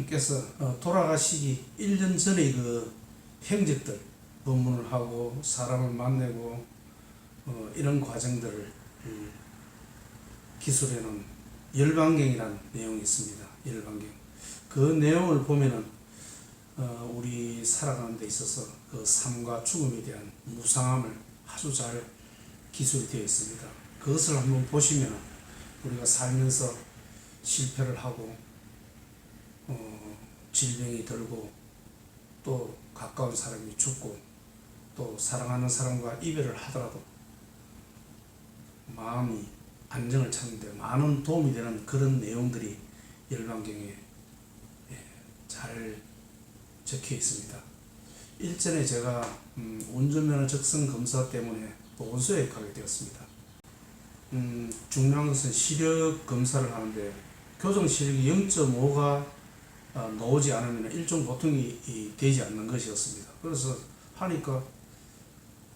부처님께서 돌아가시기 1년 전에 그 행적들, 법문을 하고 사람을 만나고 이런 과정들을 기술해놓은 열반경이라는 내용이 있습니다. 열반경. 그 내용을 보면은 우리 살아가는 데 있어서 그 삶과 죽음에 대한 무상함을 아주 잘 기술이 되어 있습니다. 그것을 한번 보시면 우리가 살면서 실패를 하고 질병이 들고 또 가까운 사람이 죽고 또 사랑하는 사람과 이별을 하더라도 마음이 안정을 찾는 데 많은 도움이 되는 그런 내용들이 열반경에 잘 적혀 있습니다. 일전에 제가 운전면허 적성 검사 때문에 보건소에 가게 되었습니다. 중요한 것은 시력 검사를 하는데 교정 시력이 0.5가 나오지 않으면 일종 보통이 되지 않는 것이었습니다. 그래서 하니까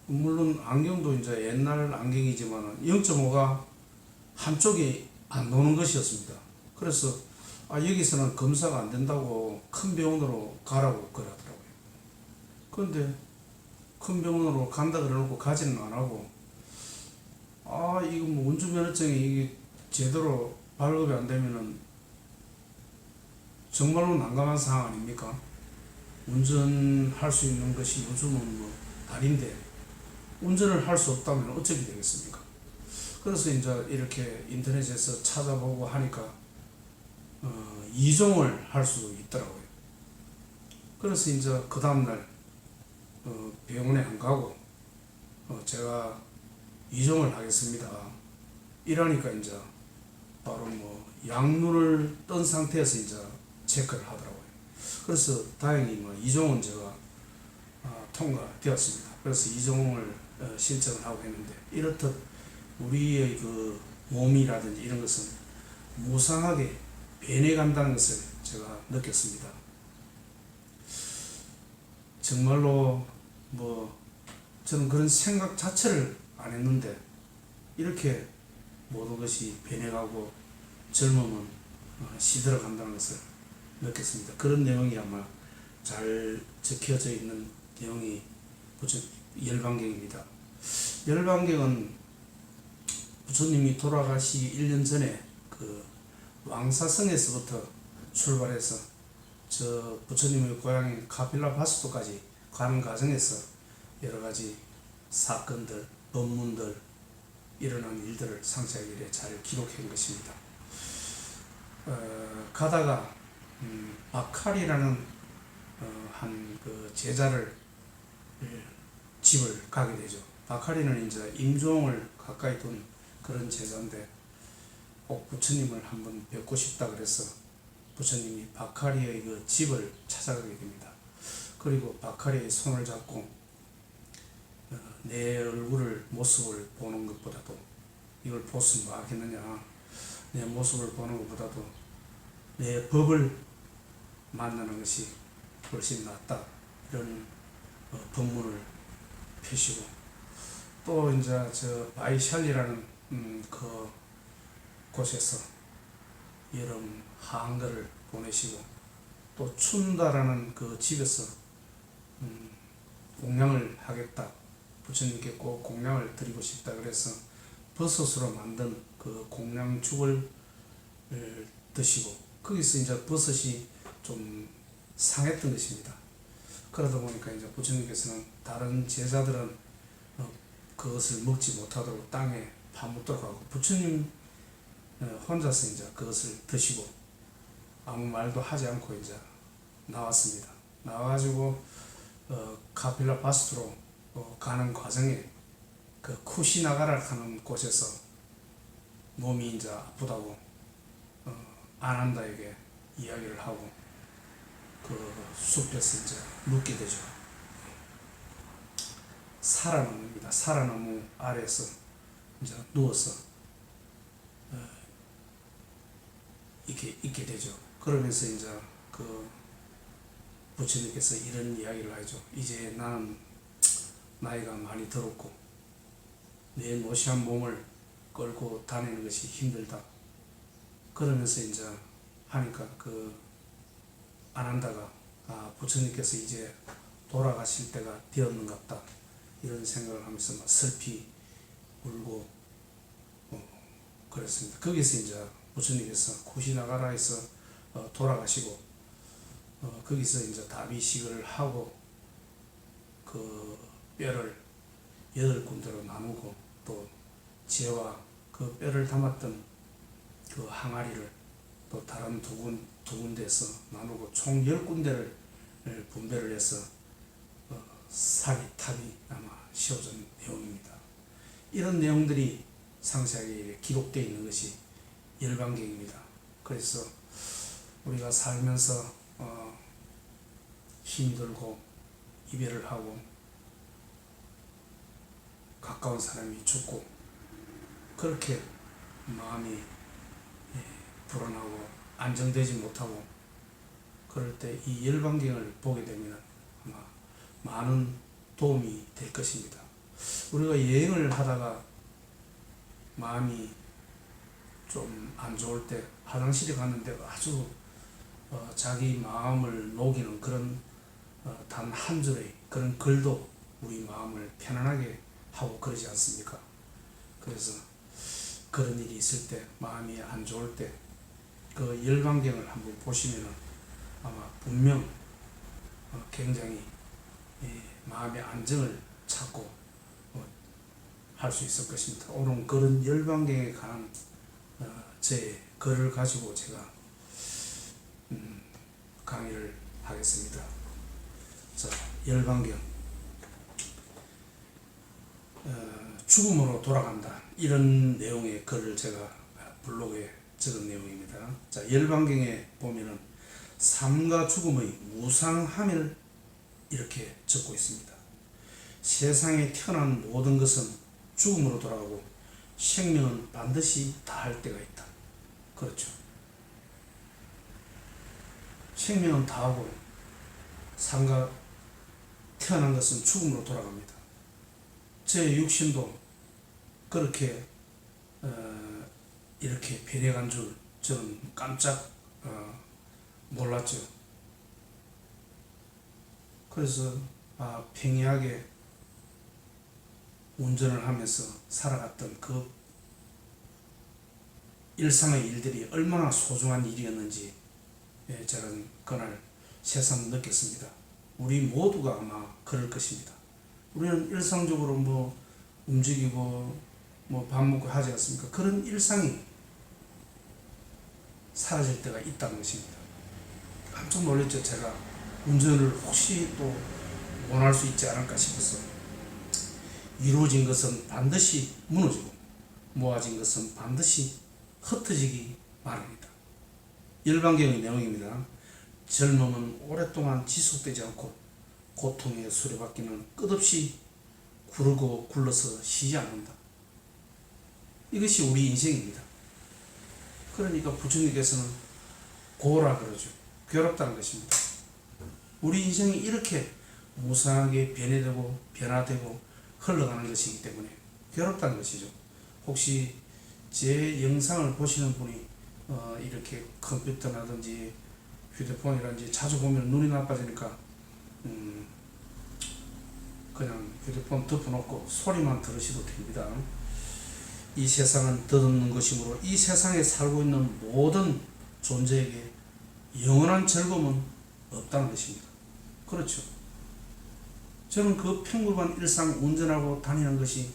물론 안경도 이제 옛날 안경이지만 0.5가 한쪽이 안 나오는 것이었습니다. 그래서 여기서는 검사가 안 된다고 큰 병원으로 가라고 그러더라고요. 그런데 큰 병원으로 간다 그래놓고 가지는 안 하고 이거 뭐 운전면허증이 이게 제대로 발급이 안 되면은 정말로 난감한 상황 아닙니까? 운전할 수 있는 것이 요즘은 뭐 달인데 운전을 할 수 없다면 어떻게 되겠습니까? 그래서 이제 이렇게 인터넷에서 찾아보고 하니까 이종을 할 수 있더라고요. 그래서 이제 그 다음날 병원에 안 가고 제가 이종을 하겠습니다. 이러니까 이제 바로 뭐 양눈을 뜬 상태에서 이제 체크를 하더라고요. 그래서 다행히 뭐 이종은 제가 통과되었습니다. 그래서 이종을 신청을 하고 했는데 이렇듯 우리의 그 몸이라든지 이런 것은 무상하게 변해간다는 것을 제가 느꼈습니다. 정말로 뭐 저는 그런 생각 자체를 안 했는데 이렇게 모든 것이 변해가고 젊음은 시들어간다는 것을 느꼈습니다. 그런 내용이 아마 잘 적혀져 있는 내용이 열반경입니다. 열반경은 부처님이 돌아가시기 1년 전에 그 왕사성에서부터 출발해서 저 부처님의 고향인 카필라바스토까지 가는 과정에서 여러 가지 사건들, 법문들, 일어난 일들을 상세하게 잘 기록한 것입니다. 가다가 바칼이라는 한 그 제자를 집을 가게 되죠. 바칼이는 이제 임종을 가까이 둔 그런 제자인데 꼭 부처님을 한번 뵙고 싶다 그래서 부처님이 바칼이의 그 집을 찾아가게 됩니다. 그리고 바칼이의 손을 잡고 내 얼굴을 모습을 보는 것보다도 이걸 보면 뭐 하겠느냐, 내 모습을 보는 것보다도 내 법을 만나는 것이 훨씬 낫다, 이런 법문을 펴시고 또 이제 저 바이샬리라는 그 곳에서 여름 한가를 보내시고 또 춘다라는 그 집에서 공양을 하겠다, 부처님께 꼭 공양을 드리고 싶다 그래서 버섯으로 만든 그 공양죽을 드시고 거기서 이제 버섯이 좀 상했던 것입니다. 그러다 보니까 이제 부처님께서는 다른 제자들은 그것을 먹지 못하도록 땅에 파묻도록 하고 부처님 혼자서 이제 그것을 드시고 아무 말도 하지 않고 이제 나왔습니다. 나와가지고 카필라 바스트로 가는 과정에 그 쿠시나가라 하는 곳에서 몸이 이제 아프다고 아난다에게 이야기를 하고 그 숲에서 이제 눕게 되죠. 사라나무입니다. 사라나무 아래에서 이제 누워서 이렇게 있게 되죠. 그러면서 이제 그 부처님께서 이런 이야기를 하죠. 이제 나는 나이가 많이 들었고 내 노시한 몸을 끌고 다니는 것이 힘들다. 그러면서 이제 하니까 그 안 한다가 부처님께서 이제 돌아가실 때가 되었는갑다 이런 생각을 하면서 막 슬피 울고 그랬습니다. 거기서 이제 부처님께서 쿠시나가라에서 돌아가시고 거기서 이제 다비식을 하고 그 뼈를 8군데로 나누고 또 재와 그 뼈를 담았던 그 항아리를 또 다른 두 군데에서 나누고 총 10군데를 분배를 해서 사리 탑이 아마 씌워진 내용입니다. 이런 내용들이 상세하게 기록되어 있는 것이 열반경입니다. 그래서 우리가 살면서 힘이 들고 이별을 하고 가까운 사람이 죽고 그렇게 마음이 불안하고 안정되지 못하고 그럴 때 이 열반경을 보게 되면 아마 많은 도움이 될 것입니다. 우리가 여행을 하다가 마음이 좀 안 좋을 때 화장실에 갔는데 아주 자기 마음을 녹이는 그런 단 한 줄의 그런 글도 우리 마음을 편안하게 하고 그러지 않습니까? 그래서 그런 일이 있을 때 마음이 안 좋을 때 그 열반경을 한번 보시면 아마 분명 굉장히 마음의 안정을 찾고 할 수 있을 것입니다. 오늘 그런 열반경에 관한 제 글을 가지고 제가 강의를 하겠습니다. 자, 열반경 죽음으로 돌아간다 이런 내용의 글을 제가 블로그에 적은 내용입니다. 자, 열반경에 보면은 삶과 죽음의 무상함을 이렇게 적고 있습니다. 세상에 태어난 모든 것은 죽음으로 돌아가고 생명은 반드시 다할 때가 있다. 그렇죠. 생명은 다하고 삶과 태어난 것은 죽음으로 돌아갑니다. 제 육신도 그렇게 이렇게 변해간 줄 저는 깜짝 몰랐죠. 그래서 평이하게 운전을 하면서 살아갔던 그 일상의 일들이 얼마나 소중한 일이었는지 저는 그날 새삼 느꼈습니다. 우리 모두가 아마 그럴 것입니다. 우리는 일상적으로 뭐 움직이고 뭐 밥 먹고 하지 않습니까? 그런 일상이 사라질 때가 있다는 것입니다. 깜짝 놀랐죠. 제가 운전을 혹시 또 원할 수 있지 않을까 싶어서 이루어진 것은 반드시 무너지고 모아진 것은 반드시 흩어지기 마련이다. 열반경의 내용입니다. 젊음은 오랫동안 지속되지 않고 고통의 수레바퀴는 끝없이 구르고 굴러서 쉬지 않는다. 이것이 우리 인생입니다. 그러니까 부처님께서는 고라 그러죠. 괴롭다는 것입니다. 우리 인생이 이렇게 무상하게 변해되고 변화되고 흘러가는 것이기 때문에 괴롭다는 것이죠. 혹시 제 영상을 보시는 분이 이렇게 컴퓨터라든지 휴대폰이라든지 자주 보면 눈이 나빠지니까 그냥 휴대폰 덮어놓고 소리만 들으셔도 됩니다. 이 세상은 덧없는 것이므로 이 세상에 살고 있는 모든 존재에게 영원한 즐거움은 없다는 것입니다. 그렇죠. 저는 그 평범한 일상 운전하고 다니는 것이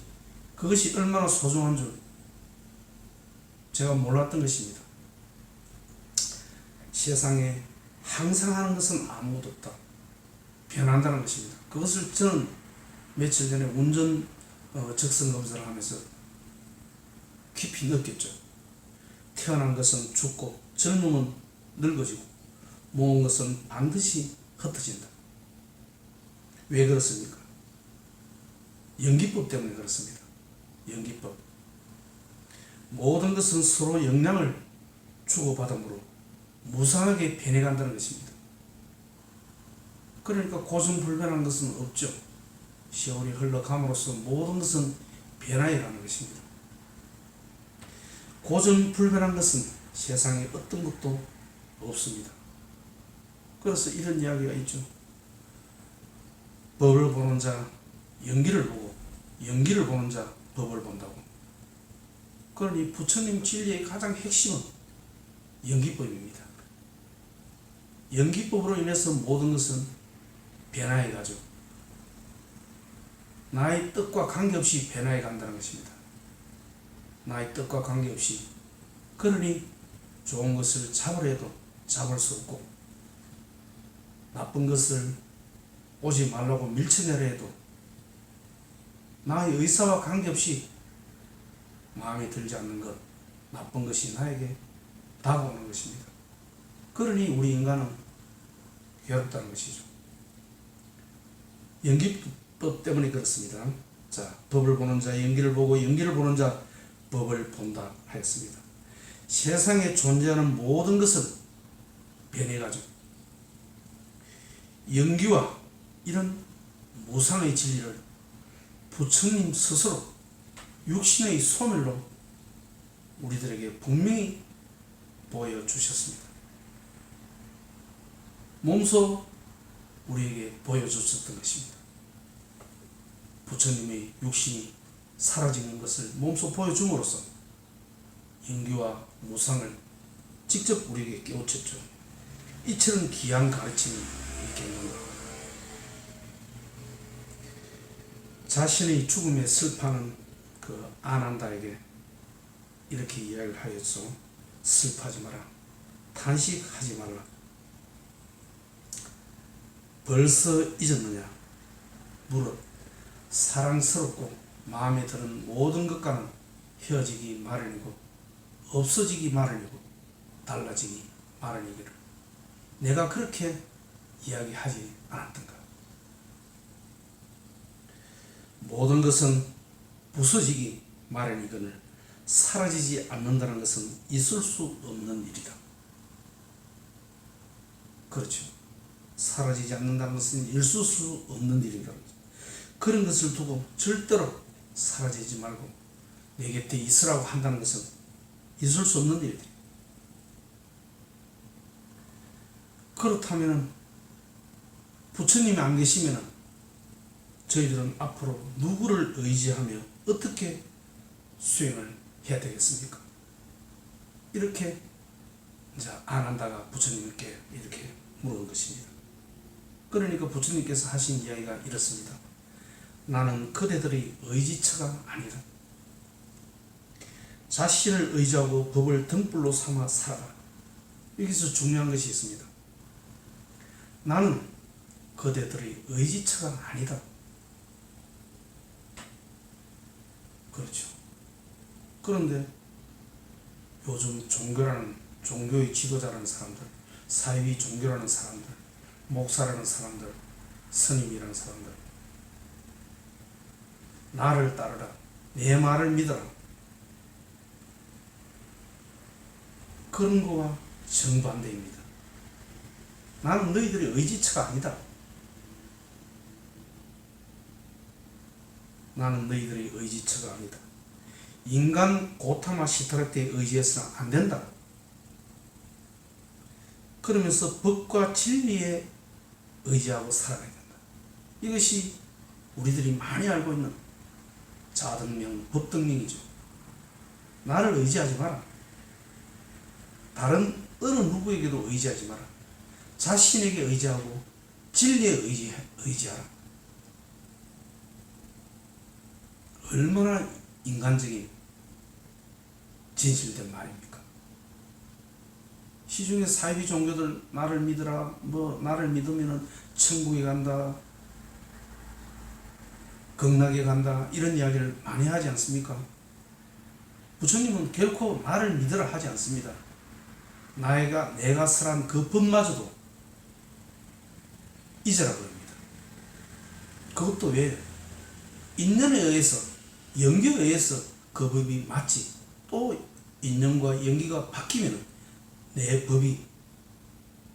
그것이 얼마나 소중한 줄 제가 몰랐던 것입니다. 세상에 항상 하는 것은 아무것도 없다. 변한다는 것입니다. 그것을 저는 며칠 전에 운전 적성 검사를 하면서 깊이 느꼈죠. 태어난 것은 죽고 젊음은 늙어지고 모은 것은 반드시 흩어진다. 왜 그렇습니까? 연기법 때문에 그렇습니다. 연기법. 모든 것은 서로 영향을 주고받으므로 무상하게 변해간다는 것입니다. 그러니까 고정불변한 것은 없죠. 세월이 흘러감으로써 모든 것은 변화해 가는 것입니다. 고정불변한 것은 세상에 어떤 것도 없습니다. 그래서 이런 이야기가 있죠. 법을 보는 자 연기를 보고 연기를 보는 자 법을 본다고. 그러니 부처님 진리의 가장 핵심은 연기법입니다. 연기법으로 인해서 모든 것은 변화해 가죠. 나의 뜻과 관계없이 변화해 간다는 것입니다. 나의 뜻과 관계없이. 그러니 좋은 것을 잡으려 해도 잡을 수 없고, 나쁜 것을 오지 말라고 밀쳐내려 해도 나의 의사와 관계없이 마음에 들지 않는 것, 나쁜 것이 나에게 다가오는 것입니다. 그러니 우리 인간은 괴롭다는 것이죠. 연기법 때문에 그렇습니다. 자, 법을 보는 자 연기를 보고 연기를 보는 자 법을 본다 하였습니다. 세상에 존재하는 모든 것은 변해가죠. 연기와 이런 무상의 진리를 부처님 스스로 육신의 소멸로 우리들에게 분명히 보여주셨습니다. 몸소 우리에게 보여주셨던 것입니다. 부처님의 육신이 사라지는 것을 몸소 보여줌으로써 연기와 무상을 직접 우리에게 깨우쳤죠. 이처럼 귀한 가르침이 있겠는가. 자신의 죽음에 슬퍼하는 그 아난다에게 이렇게 이야기를 하였죠. 슬퍼하지 마라. 탄식하지 말라. 벌써 잊었느냐? 무릇 사랑스럽고 마음에 드는 모든 것과는 헤어지기 마련이고 없어지기 마련이고 달라지기 마련이기를 내가 그렇게 이야기하지 않았던가. 모든 것은 부서지기 마련이거늘 사라지지 않는다는 것은 있을 수 없는 일이다. 그렇죠. 사라지지 않는다는 것은 있을 수 없는 일이다. 그런 것을 두고 절대로 사라지지 말고 내 곁에 있으라고 한다는 것은 있을 수 없는 일이다. 그렇다면 부처님이 안 계시면 저희들은 앞으로 누구를 의지하며 어떻게 수행을 해야 되겠습니까? 이렇게 이제 아난다가 부처님께 이렇게 물은 것입니다. 그러니까 부처님께서 하신 이야기가 이렇습니다. 나는 그대들의 의지처가 아니라 자신을 의지하고 법을 등불로 삼아 살아라. 여기서 중요한 것이 있습니다. 나는 그대들의 의지처가 아니다. 그렇죠. 그런데 요즘 종교의 지도자라는 사람들, 사회의 종교라는 사람들, 목사라는 사람들, 스님이라는 사람들, 나를 따르라, 내 말을 믿어라, 그런 거와 정반대입니다. 나는 너희들의 의지처가 아니다. 나는 너희들의 의지처가 아니다. 인간 고타마 시타르테에 의지해서는 안 된다. 그러면서 법과 진리에 의지하고 살아가야 된다. 이것이 우리들이 많이 알고 있는 자등명, 법등명이죠. 나를 의지하지 마라. 다른 어느 누구에게도 의지하지 마라. 자신에게 의지하고 진리에 의지하라. 얼마나 인간적인 진실된 말입니까? 시중에 사이비 종교들 나를 믿으라, 나를 믿으면 천국에 간다, 극락에 간다, 이런 이야기를 많이 하지 않습니까? 부처님은 결코 나를 믿으라 하지 않습니다. 내가 설한 그 법마저도 잊으라 그럽니다. 그것도 왜? 인연에 의해서, 연기에 의해서 그 법이 맞지. 또 인연과 연기가 바뀌면 내 법이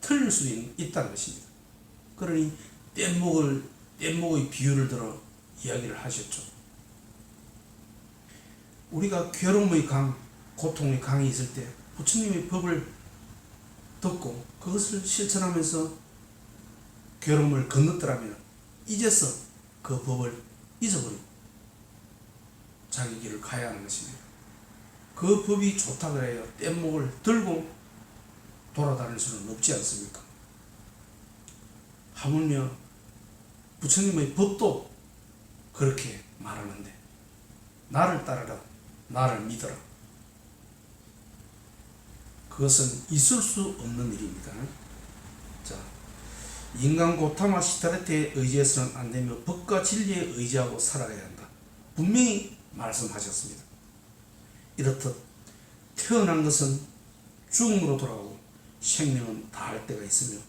틀릴 수 있다는 것입니다. 그러니 뗏목의 비유를 들어 이야기를 하셨죠. 우리가 괴로움의 강, 고통의 강이 있을 때 부처님의 법을 듣고 그것을 실천하면서 괴로움을 건넜더라면 이제서 그 법을 잊어버리고 자기 길을 가야 하는 것입니다. 그 법이 좋다 그래야 뗏목을 들고 돌아다닐 수는 없지 않습니까? 하물며 부처님의 법도 그렇게 말하는데 나를 따르라, 나를 믿어라. 그것은 있을 수 없는 일입니다. 자, 인간 고타마 시타르테에 의지해서는 안 되며 법과 진리에 의지하고 살아가야 한다. 분명히 말씀하셨습니다. 이렇듯 태어난 것은 죽음으로 돌아가고 생명은 다할 때가 있으며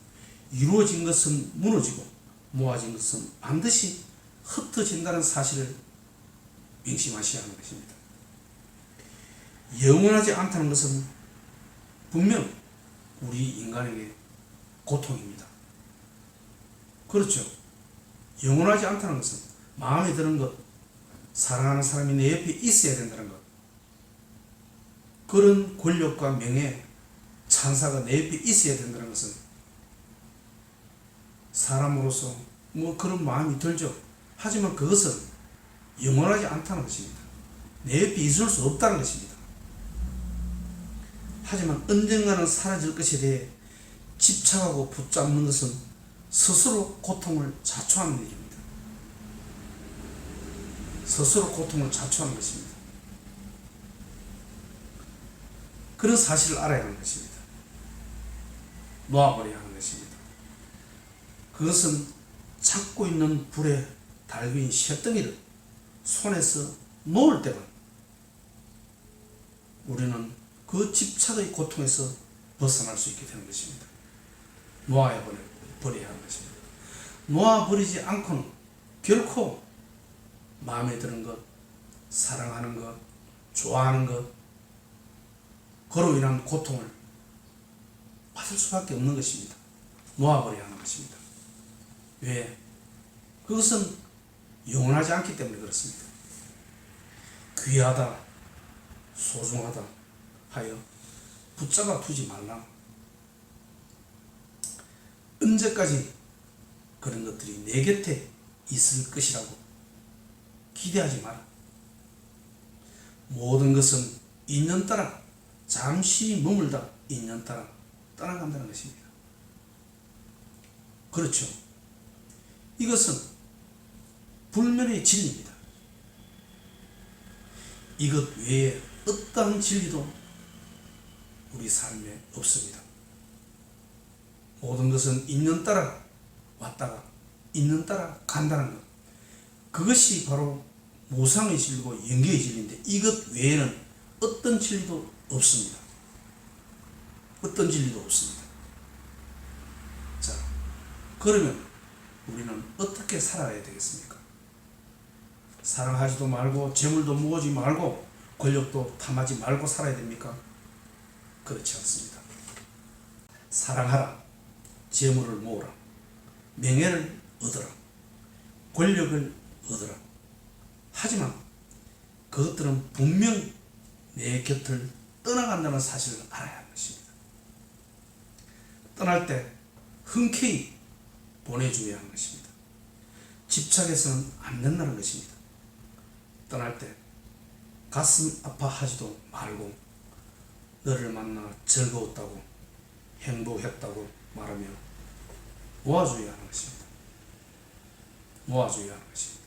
이루어진 것은 무너지고 모아진 것은 반드시 흩어진다는 사실을 명심하셔야 하는 것입니다. 영원하지 않다는 것은 분명 우리 인간에게 고통입니다. 그렇죠. 영원하지 않다는 것은 마음에 드는 것, 사랑하는 사람이 내 옆에 있어야 된다는 것, 그런 권력과 명예, 찬사가 내 옆에 있어야 된다는 것은 사람으로서 뭐 그런 마음이 들죠. 하지만 그것은 영원하지 않다는 것입니다. 내 옆에 있을 수 없다는 것입니다. 하지만 언젠가는 사라질 것에 대해 집착하고 붙잡는 것은 스스로 고통을 자초하는 일입니다. 스스로 고통을 자초하는 것입니다. 그런 사실을 알아야 하는 것입니다. 놓아버려야 하는 것입니다. 그것은 찾고 있는 불에 달구인 쇳덩이를 손에서 놓을 때만 우리는 그 집착의 고통에서 벗어날 수 있게 되는 것입니다. 놓아버려야 하는 것입니다. 놓아버리지 않고는 결코 마음에 드는 것, 사랑하는 것, 좋아하는 것, 그로 인한 고통을 받을 수밖에 없는 것입니다. 놓아버려야 하는 것입니다. 왜? 그것은 영원하지 않기 때문에 그렇습니다. 귀하다, 소중하다 하여 붙잡아 두지 말라. 언제까지 그런 것들이 내 곁에 있을 것이라고 기대하지 마라. 모든 것은 인연따라 잠시 머물다 인연따라 떠나간다는 것입니다. 그렇죠. 이것은 불멸의 진리입니다. 이것 외에 어떠한 진리도 우리 삶에 없습니다. 모든 것은 인연 따라 왔다가 인연 따라 간다는 것, 그것이 바로 무상의 진리고 영계의 진리인데 이것 외에는 어떤 진리도 없습니다. 어떤 진리도 없습니다. 자, 그러면 우리는 어떻게 살아야 되겠습니까? 사랑하지도 말고 재물도 모으지 말고 권력도 탐하지 말고 살아야 됩니까? 그렇지 않습니다. 사랑하라, 재물을 모으라, 명예를 얻어라, 권력을 얻어라. 하지만 그것들은 분명 내 곁을 떠나간다는 사실을 알아야 하는 것입니다. 떠날 때 흔쾌히 보내줘야 하는 것입니다. 집착해서는 안 된다는 것입니다. 떠날 때 가슴 아파하지도 말고 너를 만나 즐거웠다고 행복했다고 말하며 모아줘야 하는 것입니다. 모아줘야 하는 것입니다.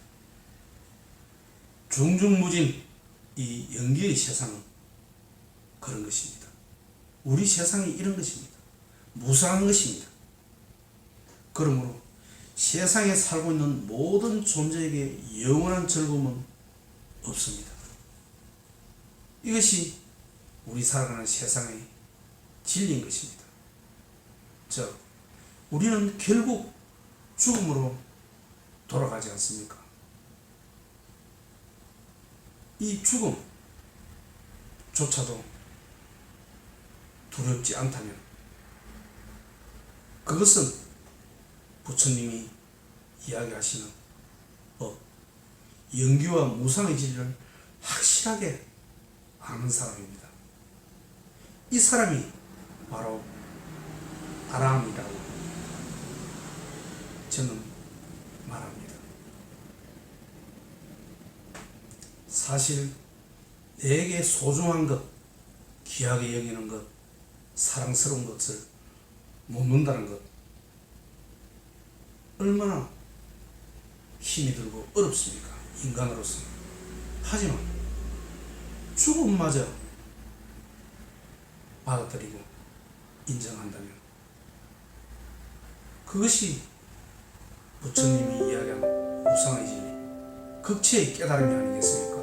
중중무진 이 영계의 세상은 그런 것입니다. 우리 세상이 이런 것입니다. 무상한 것입니다. 그러므로 세상에 살고 있는 모든 존재에게 영원한 즐거움은 없습니다. 이것이 우리 살아가는 세상의 진리인 것입니다. 즉, 우리는 결국 죽음으로 돌아가지 않습니까? 이 죽음조차도 두렵지 않다면 그것은 부처님이 이야기하시는 영기와 무상의 진리를 확실하게 아는 사람입니다. 이 사람이 바로 아라함이라고 저는 말합니다. 사실 내게 소중한 것, 귀하게 여기는 것, 사랑스러운 것을 못 논다는 것, 얼마나 힘이 들고 어렵습니까? 인간으로서. 하지만 죽음마저 받아들이고 인정한다면 그것이 부처님이 이야기한 무상의 진리, 극치의 깨달음이 아니겠습니까?